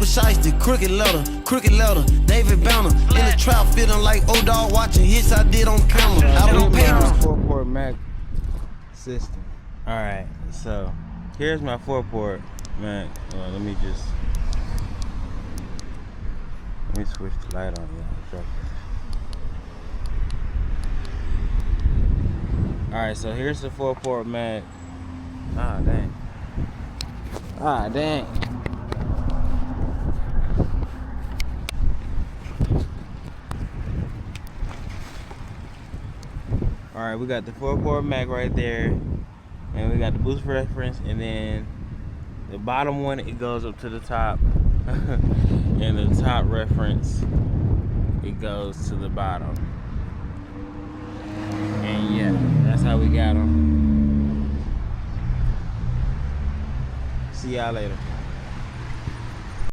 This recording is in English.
shiesty, crooked letter, David Banner. In the trap, feeling like old dog watching hits I did on camera. Out on papers. 4-port Mac system. Alright, so here's my 4-port Mac. Let me switch the light on here. Alright, so here's the 4-port Mac. Ah, dang. Alright, we got the 4-port Mac right there. And we got the boost reference. And then the bottom one, it goes up to the top. And the top reference, it goes to the bottom. And yeah, that's how we got them. See y'all later.